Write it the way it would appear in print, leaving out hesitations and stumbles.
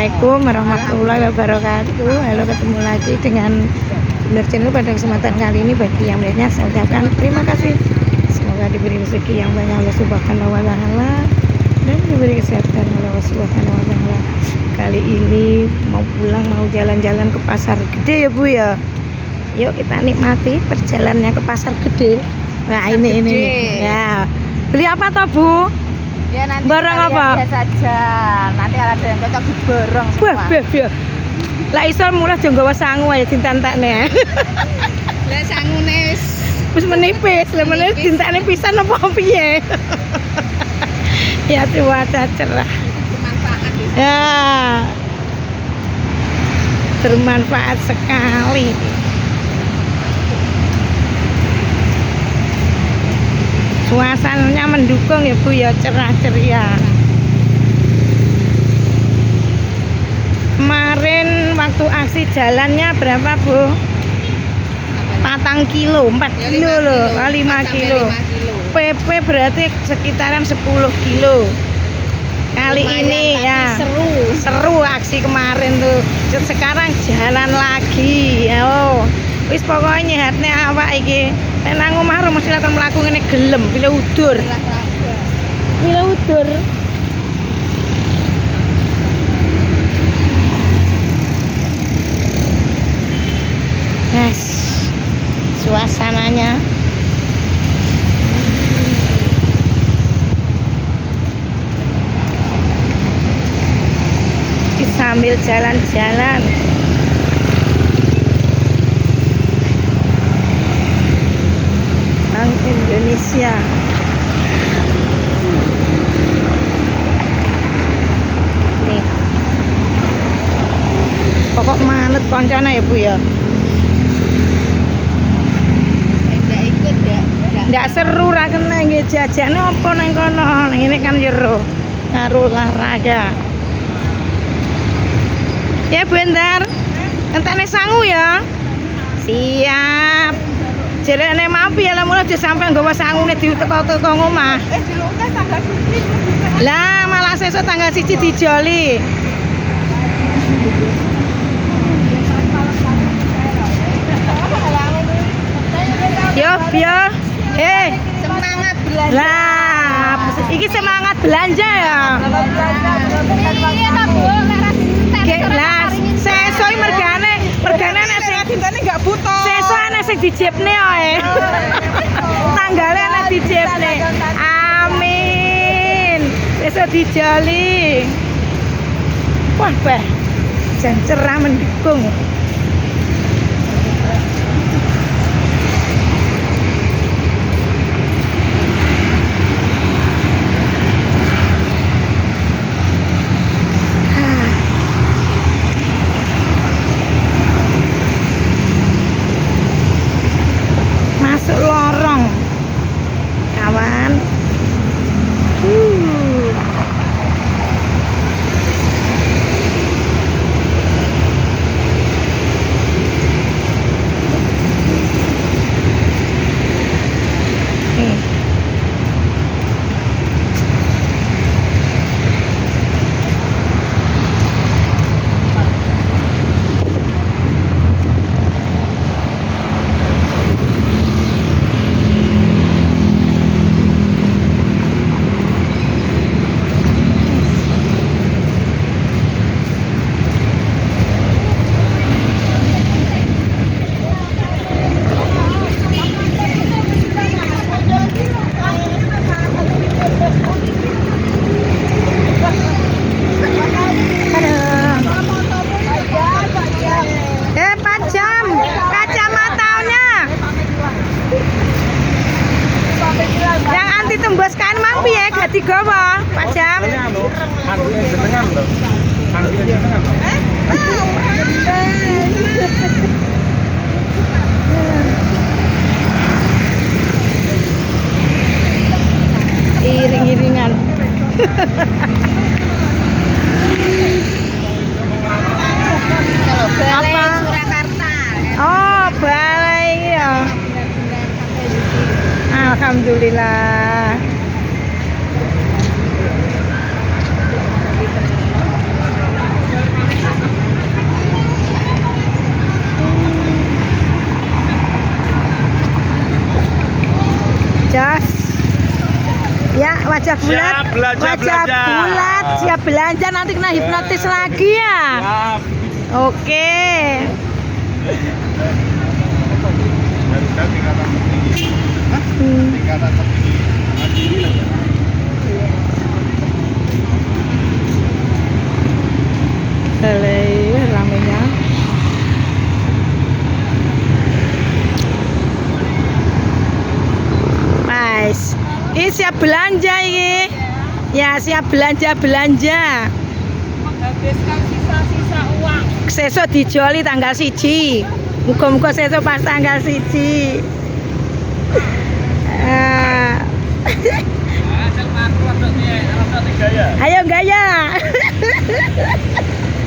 Assalamualaikum warahmatullahi wabarakatuh. Halo, ketemu lagi dengan Bener Channel pada kesempatan kali ini. Bagi yang melihatnya saya ucapkan terima kasih. Semoga diberi rezeki yang banyak Allah Subhanahu wa taala dan diberi kesehatan oleh Allah Subhanahu wa taala. Kali ini mau pulang, mau jalan-jalan ke pasar gede ya Bu ya. Yuk kita nikmati perjalanannya ke pasar gede. Nah, ini. Ya. Beli apa toh Bu? Ya nanti barang apa? Biasa saja. Nanti ada yang cocok diborong semua. Wah. Lah iso murah jo nggawa sangu ae dintantekne. Lah sangune Wis menipis, lah meneh dintekne pisan apa piye? Ya cuaca cerah. bermanfaat. Ya. Bermanfaat sekali. Suasananya mendukung ya Bu ya, cerah ceria. Kemarin waktu aksi jalannya berapa Bu? 4 kilo, 4 Ya, kilo 5 loh, kilo. 5 kilo. 5 kilo. PP berarti sekitaran 10 kilo. Kali Lumayan, ini tapi ya seru aksi kemarin tuh. Sekarang jalan lagi. Oh, wis pokoknya nyehatnya awak iki. Nek nang omah mesti akan mlaku ngene gelem, pile udur. Pile udur. Yes. Suasananya sambil jalan-jalan. Bank Indonesia. Nih. Pokok manut koncana ya Bu ya. Enggak ikut ya. Ndak seru ra kena nggih jajane apa nang kono. Nang ngene kan jero karo olahraga. Ya Bu Endar. Entekne sangu ya. Siap. Jerene mapi ya lah mulai sampai nggawa sangune diteko-teko ngomah. Dilungkas tanggal 1. Lah malah sesuk tanggal 1 dijoli. Yo. Semangat belanja. Lah, iki semangat belanja ya. Iya ta Bu, Lah, sesuk mergane nek sing dintene enggak butuh. sesuk ana sing dijepne ae. Tanggale ana dijepne. Amin. Sesuk dijoli. Wah, jan cerah mendukung. Masuk lorong kawan. Nih. Pajam kacamatanya yang anti tembus kain mampi ya gak digawa pajam. Iring-iringan. Kalau Balai Apa? Surakarta. Oh, balai ya. Alhamdulillah. wajah bulat, Siap belanja, wajah belanja. bulat, siap belanja nanti kena hipnotis lagi ya. Siap. Oke. Barusan tingkatan tertinggi. Hah? Tingkatan tertinggi. Mandiri lah ya. Ramenya. Nice. Ini siap belanja ini. Ya, siap belanja. Menghabiskan sisa-sisa uang. Sesuk dijoli tanggal 1. Muga-muga sesuk pas tanggal 1. Ajak aku rodok piye? Rodok gaya. Ayo gaya.